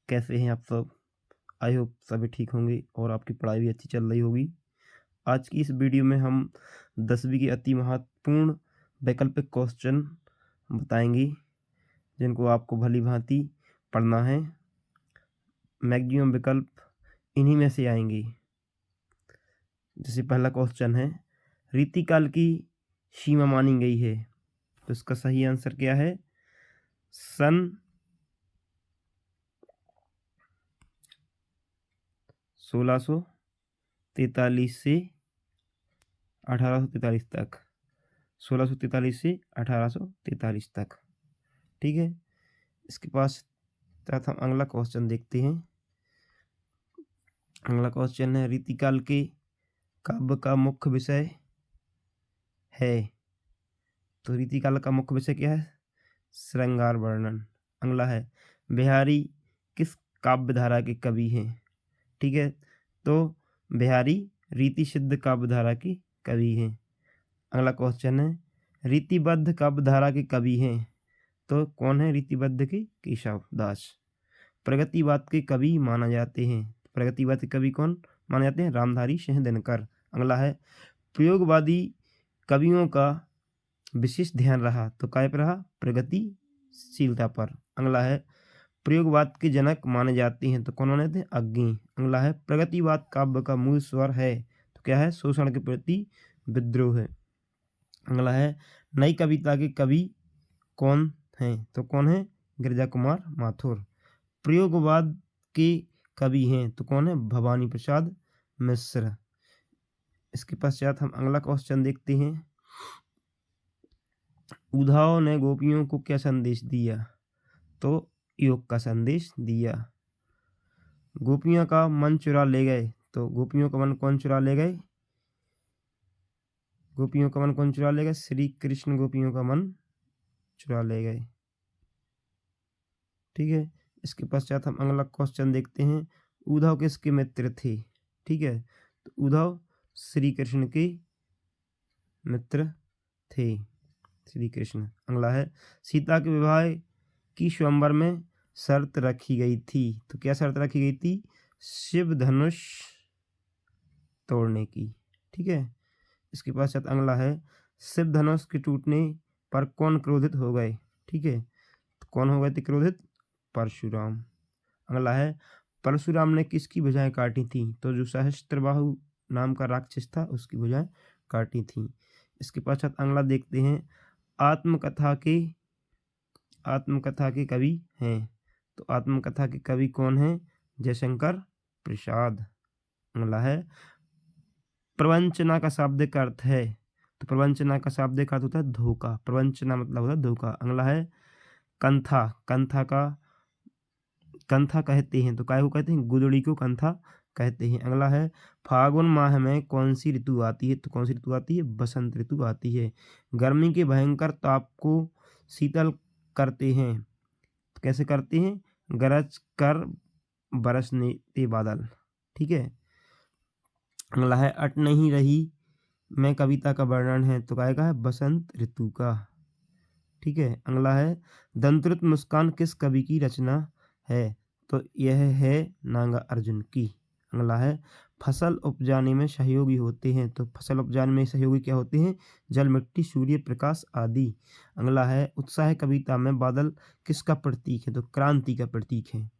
कैसे हैं आप सब? आई होप सभी ठीक होंगे और आपकी पढ़ाई भी अच्छी चल रही होगी। आज की इस वीडियो में हम 10वीं के अति महत्वपूर्ण वैकल्पिक क्वेश्चन बताएंगे, जिनको आपको भली-भांति पढ़ना है। मैक्सिमम विकल्प इन्हीं में से आएंगे। जैसे पहला क्वेश्चन है, रीतिकाल की सीमा मानी गई है, तो इसका सही आंसर क्या है? सन 1643 से 1843 तक। 1643 से 1843 तक। ठीक है, इसके पास हम अगला क्वेश्चन देखते हैं। अगला क्वेश्चन है, रीतिकाल के काव्य का मुख्य विषय है, तो रीतिकाल का मुख्य विषय क्या है? श्रृंगार वर्णन। अगला है, बिहारी किस काव्य धारा के कवि हैं? ठीक है, तो बिहारी रीति सिद्ध काव्य धारा के कवि हैं। अगला क्वेश्चन है, रीतिबद्ध काव्य धारा के कवि हैं, तो कौन है रीतिबद्ध के? केशव दास। प्रगतिवाद के कवि माना जाते हैं, प्रगतिवाद के कवि कौन माने जाते हैं? रामधारी सिंह दिनकर। अगला है, प्रयोगवादी कवियों का विशेष ध्यान रहा, तो काय पर रहा? प्रगतिशीलता पर। अगला है, प्रयोगवाद के जनक माने जाते हैं, तो कौन माने जाते हैं? अग्नि। अगला है, प्रगतिवाद काव्य का मूल स्वर है, तो क्या है? शोषण के प्रति विद्रोह है। अगला है, नई कविता के कवि कौन हैं, तो कौन है? गिरिजा कुमार माथुर। प्रयोगवाद के कवि हैं, तो कौन है? भवानी प्रसाद मिश्र। इसके पश्चात हम अगला क्वेश्चन देखते हैं। उद्धव ने गोपियों को क्या संदेश दिया? तो योग का संदेश दिया। गोपियों का मन चुरा ले गए, तो गोपियों का मन कौन चुरा ले गए? गोपियों का मन कौन चुरा ले गए? श्री कृष्ण गोपियों का मन चुरा ले गए। ठीक है, इसके पश्चात हम अगला क्वेश्चन देखते हैं। उद्धव किसके मित्र थे? ठीक है, तो उद्धव श्री कृष्ण के मित्र थे, श्री कृष्ण। अगला है, सीता के विवाह की स्वयंवर में शर्त रखी गई थी, तो क्या शर्त रखी गई थी? शिव धनुष तोड़ने की। ठीक है, इसके पश्चात अगला है, शिव धनुष के टूटने पर कौन क्रोधित हो गए? ठीक है, तो कौन हो गए थे क्रोधित? परशुराम। अगला है, परशुराम ने किसकी भुजाएं काटी थी? तो जो सहस्त्रबाहु नाम का राक्षस था, उसकी भुजाएं काटी थी। इसके पश्चात अगला देखते हैं, आत्मकथा के कवि हैं, तो आत्मकथा के कवि कौन हैं? जयशंकर प्रसाद। अगला है, प्रवंचना का शाब्दिक अर्थ है, तो प्रवंचना का शाब्दिक अर्थ होता है धोखा। प्रवंचना मतलब होता है धोखा। अगला है, कंथा कहते हैं, तो काय को कहते हैं? गुदड़ी को कंथा कहते हैं। अगला है, फागुन माह में कौन सी ऋतु आती है? तो कौन सी ऋतु आती है? बसंत ऋतु आती है। गर्मी के भयंकर ताप को शीतल करते हैं, तो कैसे करते हैं? गरज कर बरसने ते बादल। ठीक है, अगला है, अट नहीं रही में कविता का वर्णन है, तो काय का है? बसंत ऋतु का। ठीक है, अगला है, दंतृत मुस्कान किस कवि की रचना है? तो यह है नागा अर्जुन की। अगला है, फसल उपजाने में सहयोगी होते हैं, तो फसल उपजाने में सहयोगी क्या होते हैं? जल, मिट्टी, सूर्य प्रकाश आदि। अगला है, उत्साह कविता में बादल किसका प्रतीक है? तो क्रांति का प्रतीक है।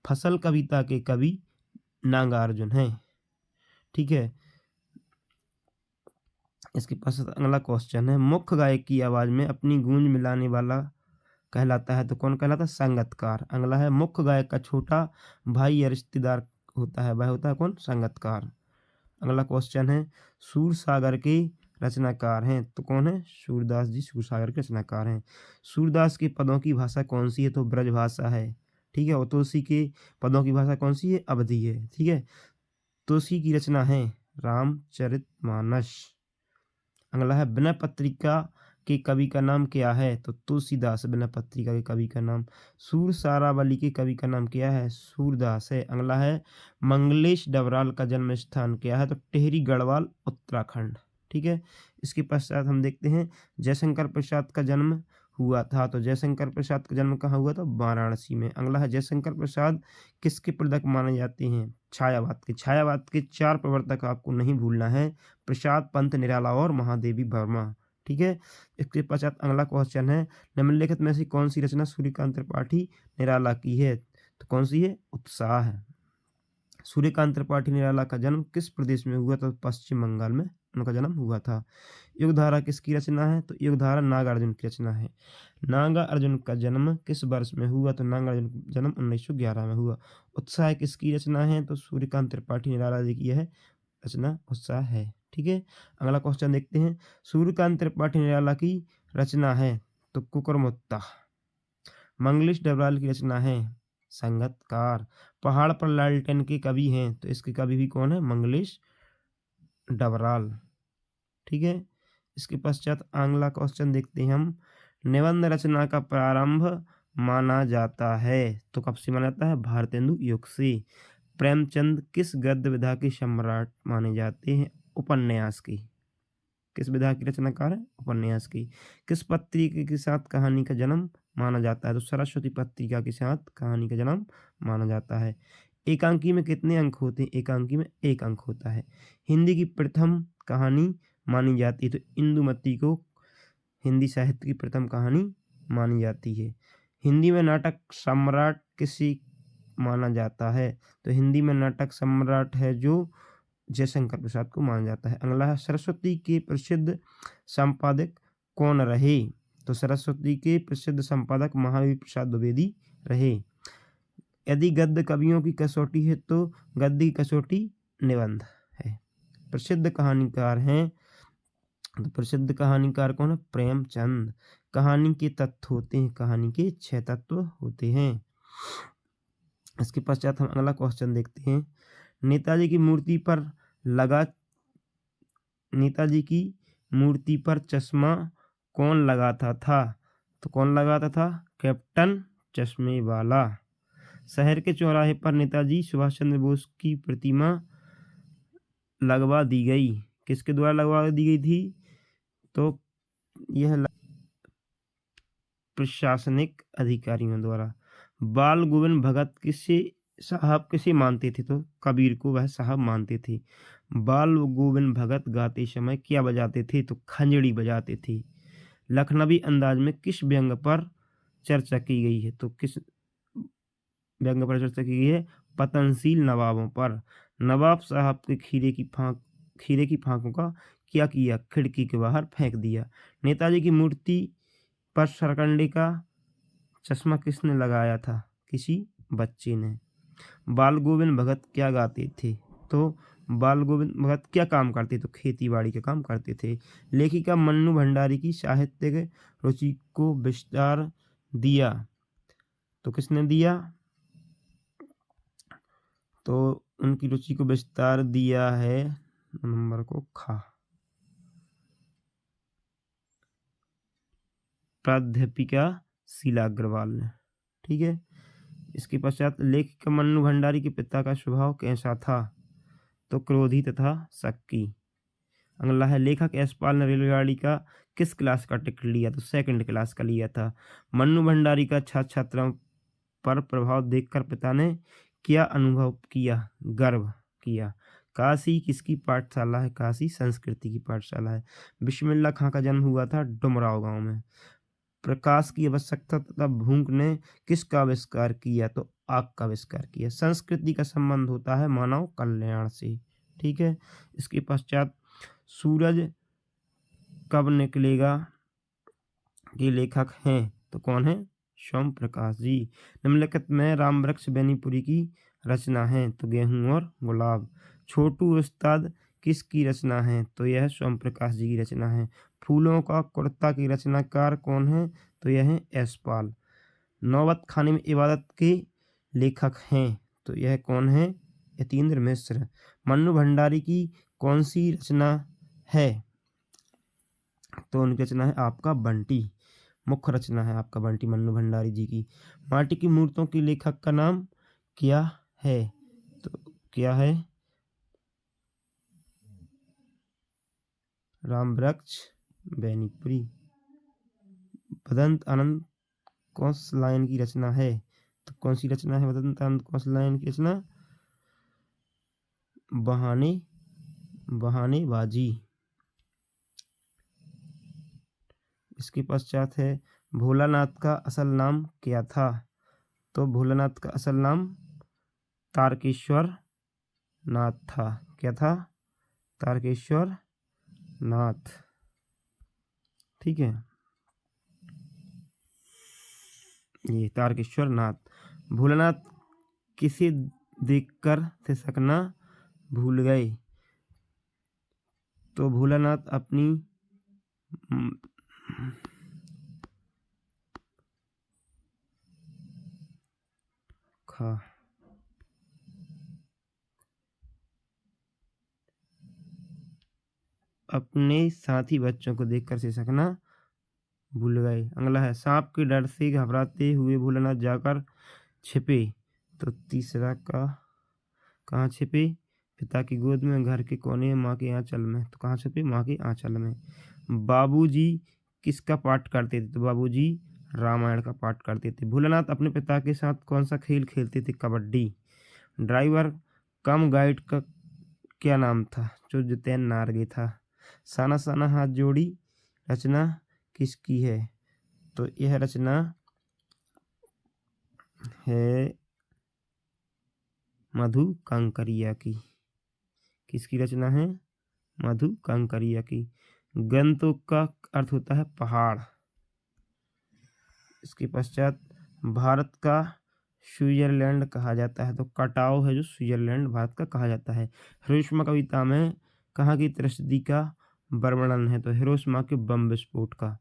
फसल कविता के कवि नागार्जुन हैं। ठीक है, इसके पास अगला क्वेश्चन है, मुख्य गायक की आवाज में अपनी गूंज मिलाने वाला कहलाता है, तो कौन कहलाता है? संगतकार। अगला है, मुख्य गायक का छोटा भाई या रिश्तेदार होता है, वह होता है कौन? संगतकार। अगला क्वेश्चन है, सूरसागर के रचनाकार हैं, तो कौन है? सूरदास जी सूरसागर के रचनाकार हैं। सूरदास के पदों की भाषा कौन सी है? तो ब्रज भाषा है। ठीक है, और तुलसी के पदों की भाषा कौन सी है? अवधी है। ठीक है, तुलसी की रचना है रामचरितमानस। अगला है, विनय पत्रिका के कवि का नाम क्या है? तो तुलसीदास। विनय पत्रिका के कवि का नाम। सूरसारावली के कवि का नाम क्या है? सूरदास है। अगला है, मंगलेश डबराल का जन्म स्थान क्या है? तो टिहरी गढ़वाल उत्तराखंड। ठीक है, इसके पश्चात हम देखते हैं, जयशंकर प्रसाद का जन्म हुआ था। तो जयशंकर प्रसाद का जन्म कहाँ हुआ था? वाराणसी में। अगला है जयशंकर प्रसाद किसके प्रवर्तक माने जाते हैं? छायावाद के। छायावाद के 4 प्रवर्तक आपको नहीं भूलना है, प्रसाद, पंत, निराला और महादेवी वर्मा। ठीक है। इसके पश्चात अगला क्वेश्चन है, निम्नलिखित में से कौन सी रचना सूर्यकांत त्रिपाठी निराला की है? तो कौन सी है? उत्साह है। सूर्यकांत त्रिपाठी निराला का जन्म किस प्रदेश में हुआ? तो पश्चिम बंगाल में उनका जन्म हुआ था। युगधारा किसकी रचना है? तो युगधारा नागार्जुन की रचना है। नागार्जुन का जन्म किस वर्ष में हुआ? तो नागार्जुन का जन्म 1911 में हुआ। उत्साह किसकी रचना है? तो सूर्यकांत त्रिपाठी निराला जी की यह रचना उत्साह है। ठीक है। अगला क्वेश्चन देखते हैं, सूर्यकांत त्रिपाठी निराला की रचना है तो कुकुरमुत्ता। मंगलेश डबराल की रचना है संगतकार। पहाड़ पर लालटेन के कवि हैं तो इसके कवि भी कौन है? मंगलेश डबराल। ठीक है। इसके पश्चात अगला क्वेश्चन देखते हैं हम, निबंध रचना का प्रारंभ माना जाता है तो कब से माना जाता है? भारतेंदु युग से। प्रेमचंद किस गद्य विधा के सम्राट माने जाते हैं? उपन्यास की। किस विधा की रचनाकार है? उपन्यास की। किस पत्रिका के साथ कहानी का जन्म माना जाता है? तो सरस्वती पत्रिका के साथ कहानी का जन्म माना जाता है। एकांकी में कितने अंक होते हैं? एकांकी में 1 अंक होता है। हिंदी की प्रथम कहानी मानी जाती है तो इंदुमती को हिंदी साहित्य की प्रथम कहानी मानी जाती है। हिंदी में नाटक सम्राट किसी माना जाता है? तो हिंदी में नाटक सम्राट है जो जयशंकर प्रसाद को माना जाता है। अगला है, सरस्वती के प्रसिद्ध संपादक कौन रहे? तो सरस्वती के प्रसिद्ध संपादक महावीर प्रसाद द्विवेदी रहे। यदि गद्य कवियों की कसौटी है तो गद्य की कसौटी निबंध है। प्रसिद्ध कहानीकार हैं तो प्रसिद्ध कहानीकार कौन है? प्रेमचंद। कहानी के तत्व होते हैं, कहानी के 6 तत्व होते हैं। इसके पश्चात हम अगला क्वेश्चन देखते हैं, नेताजी की मूर्ति पर लगा नेताजी की मूर्ति पर चश्मा कौन लगाता था? तो कौन लगाता था? कैप्टन चश्मे वाला। शहर के चौराहे पर नेताजी सुभाष चंद्र बोस की प्रतिमा लगवा दी गई। किसके द्वारा लगवा दी गई थी? तो यह प्रशासनिक अधिकारियों द्वारा। बाल गोविंद भगत किसे मानते थे? तो कबीर को वह साहब मानते थे। बाल गोविंद भगत गाते समय क्या बजाते थे? तो खंजड़ी बजाते थे। लखनवी अंदाज में किस व्यंग पर चर्चा की गई है? तो किस व्यंग पर चर्चा की गई है? पतनशील नवाबों पर। नवाब साहब के खीरे की फांकों का क्या किया? खिड़की के बाहर फेंक दिया। नेताजी की मूर्ति पर सरकंडे का चश्मा किसने लगाया था? किसी बच्चे ने। बाल गोविंद भगत क्या गाते थे? तो बाल गोविंद भगत क्या काम करते? तो खेती बाड़ी का काम करते थे। लेखिका मन्नू भंडारी की साहित्यिक रुचि को विस्तार दिया तो किसने दिया? तो उनकी रुचि को विस्तार दिया है नंबर को खा, प्राध्यापिका शीला अग्रवाल ने। ठीक है। इसके पश्चात लेखिका मन्नू भंडारी के पिता का स्वभाव कैसा था? तो क्रोधी तथा शक्की। अगला है, लेखक यशपाल ने रेलगाड़ी का किस क्लास का टिकट लिया? तो 2nd क्लास का लिया था। मन्नू भंडारी का छात्र छात्राओं पर प्रभाव देखकर पिता ने क्या अनुभव किया? गर्व किया। काशी किसकी पाठशाला है? काशी संस्कृति की पाठशाला है। बिस्मिल्लाह खां का जन्म हुआ था डुमराव गांव में। प्रकाश की आवश्यकता तथा भूख ने किसका आविष्कार किया? तो आग का आविष्कार किया। संस्कृति का संबंध होता है मानव कल्याण से। ठीक है। इसके पश्चात सूरज कब निकलेगा के लेखक हैं तो कौन है? सोम प्रकाश जी। निम्नलिखित में राम वृक्ष बेनीपुरी की रचना है तो गेहूं और गुलाब। छोटू उस्ताद किसकी रचना है? तो यह सोम प्रकाश जी की रचना है। फूलों का कुर्ता की रचनाकार कौन है? तो यह है यशपाल। नौबत खाने में इबादत के लेखक हैं तो यह कौन है? यतीन्द्र मिश्र। मन्नू भंडारी की कौन सी रचना है? तो उनकी रचना है आपका बंटी। मुख्य रचना है आपका बंटी मन्नू भंडारी जी की। माटी की मूर्तों के लेखक का नाम क्या है? तो क्या है? राम वृक्ष बेनीपुरी। बदंत आनंद कौशलायन की रचना है। तो कौन सी रचना है बदंत आनंद कौशलायन की रचना? बहानेबाजी। इसके पश्चात है भोलानाथ का असल नाम क्या था? तो भोलानाथ का असल नाम तारकेश्वर नाथ था। क्या था? तारकेश्वर नाथ। ठीक है, ये तारकेश्वर नाथ। भोलानाथ किसे देखकर सिसकना भूल गए? तो भोलानाथ अपनी खा अपने साथी बच्चों को देखकर सिसकना भूल गए। अगला है सांप के डर से घबराते हुए भोलानाथ जाकर छिपे। तो तीसरा का कहाँ छिपे? पिता की गोद में, घर के कोने में, माँ के आंचल में। तो कहाँ छिपे? माँ के आंचल में। बाबूजी किसका पाठ करते थे? तो बाबूजी रामायण का पाठ करते थे। भोलानाथ अपने पिता के साथ कौन सा खेल खेलते थे? कबड्डी। ड्राइवर कम गाइड का क्या नाम था? जो जितेन नारगे था। साना साना हाथ जोड़ी रचना किसकी है? तो यह रचना है मधु कांकरिया की। किसकी रचना है? मधु कांकरिया की। गंतोक का अर्थ होता है पहाड़। इसके पश्चात भारत का स्विट्जरलैंड कहा जाता है। तो कटाव है जो स्विट्जरलैंड भारत का कहा जाता है। हिरोशिमा कविता में कहाँ की त्रस्ती का वर्णन है? तो हिरोशिमा के बम विस्फोट का।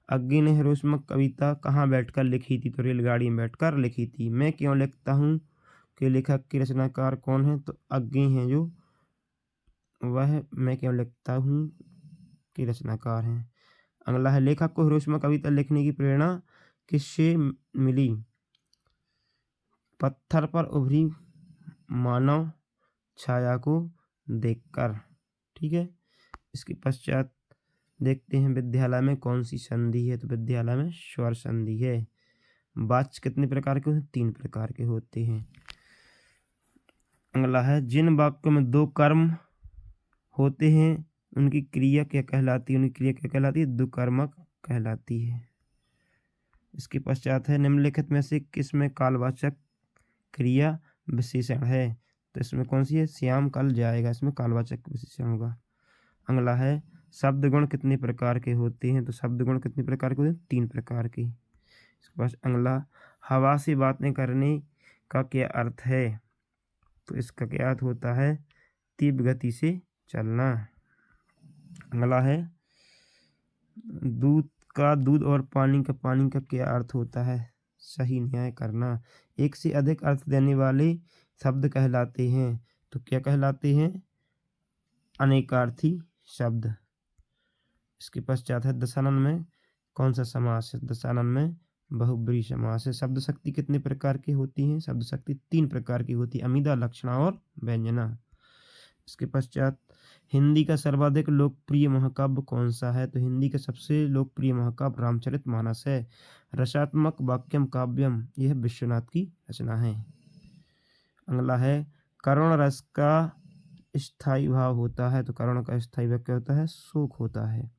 अग्नि ने हिरोशिमा कविता कहाँ बैठकर लिखी थी? तो रेलगाड़ी में बैठकर लिखी थी। मैं क्यों लिखता हूँ के लेखक के रचनाकार कौन है? तो अग्नि है जो वह मैं क्यों लिखता हूँ के रचनाकार हैं। अगला है लेखक को हिरोशिमा कविता लिखने की प्रेरणा किससे मिली? पत्थर पर उभरी मानव छाया को देखकर। ठीक है, इसके पश्चात देखते हैं विद्यालय में कौन सी संधि है? तो विद्यालय में स्वर संधि है। वाच्य कितने प्रकार के होते हैं? 3 प्रकार के होते हैं। अगला है जिन वाक्यों में 2 कर्म होते हैं उनकी क्रिया क्या कहलाती है? उनकी क्रिया क्या कहलाती है? दुकर्मक कहलाती है। इसके पश्चात है निम्नलिखित में से किस में कालवाचक क्रिया विशेषण है? तो इसमें कौन सी है? श्याम कल जाएगा, इसमें कालवाचक विशेषण होगा। अगला है शब्द गुण कितने प्रकार के होते हैं? तो शब्द गुण कितने प्रकार के होते हैं? 3 प्रकार के। इसके पास अगला हवा से बातें करने का क्या अर्थ है? तो इसका क्या अर्थ होता है? तीव्र गति से चलना। अगला है दूध और पानी का क्या अर्थ होता है? सही न्याय करना। एक से अधिक अर्थ देने वाले शब्द कहलाते हैं। तो क्या कहलाते हैं? अनेकार्थी शब्द। इसके पश्चात है दशानन में कौन सा समास है? दशानन में बहुब्रीहि समास है। शब्द शक्ति कितने प्रकार की होती है? शब्द शक्ति 3 प्रकार की होती है, अमीदा, लक्षणा और व्यंजना। इसके पश्चात हिंदी का सर्वाधिक लोकप्रिय महाकाव्य कौन सा है? तो हिंदी का सबसे लोकप्रिय महाकाव्य रामचरितमानस है। रसात्मक वाक्यम काव्यम यह विश्वनाथ की रचना है। अगला है करुण रस का स्थायी भाव होता है। तो करुण का स्थायी भाव क्या होता है? शोक होता है।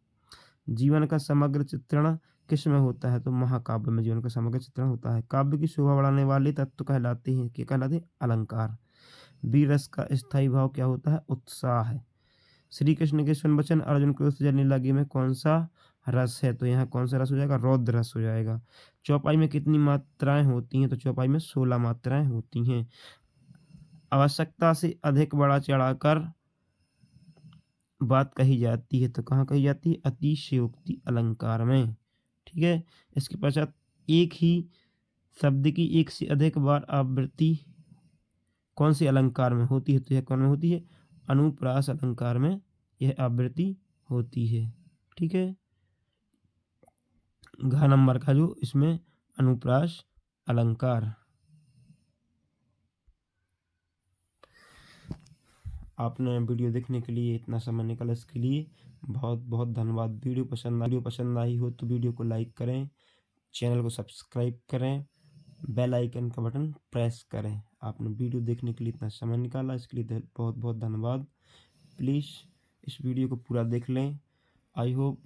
जीवन का समग्र चित्रण किस में होता है? तो महाकाव्य में जीवन का समग्र चित्रण होता है। काव्य की शोभा बढ़ाने वाले तत्व कहलाते हैं, क्या कहलाते हैं? अलंकार। वीर रस का स्थायी भाव क्या होता है? उत्साह है। श्री कृष्ण के सुन वचन अर्जुन को जलने लगे में कौन सा रस है? तो यहाँ कौन सा रस हो जाएगा? रौद्र रस हो जाएगा। चौपाई में कितनी मात्राएं होती हैं? तो चौपाई में 16 मात्राएं होती हैं। आवश्यकता से अधिक बड़ा चढ़ाकर बात कही जाती है। तो कहाँ कही जाती है? अतिशयोक्ति अलंकार में। ठीक है, इसके पश्चात एक ही शब्द की एक से अधिक बार आवृत्ति कौन से अलंकार में होती है? तो यह कौन में होती है? अनुप्रास अलंकार में यह आवृत्ति होती है। ठीक है, घ नंबर का जो इसमें अनुप्रास अलंकार। आपने वीडियो देखने के लिए इतना समय निकाला, इसके लिए बहुत बहुत धन्यवाद। वीडियो पसंद आई हो तो वीडियो को लाइक करें, चैनल को सब्सक्राइब करें, बेल आइकन का बटन प्रेस करें। आपने वीडियो देखने के लिए इतना समय निकाला, इसके लिए बहुत बहुत धन्यवाद। प्लीज़ इस वीडियो को पूरा देख लें। आई होप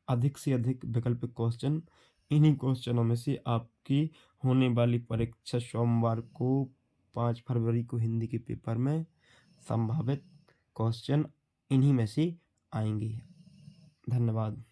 अधिक से अधिक वैकल्पिक क्वेश्चन, इन्हीं क्वेश्चनों में से आपकी होने वाली परीक्षा सोमवार को 5 फरवरी को हिंदी के पेपर में संभावित क्वेश्चन इन्हीं में से आएंगे। धन्यवाद।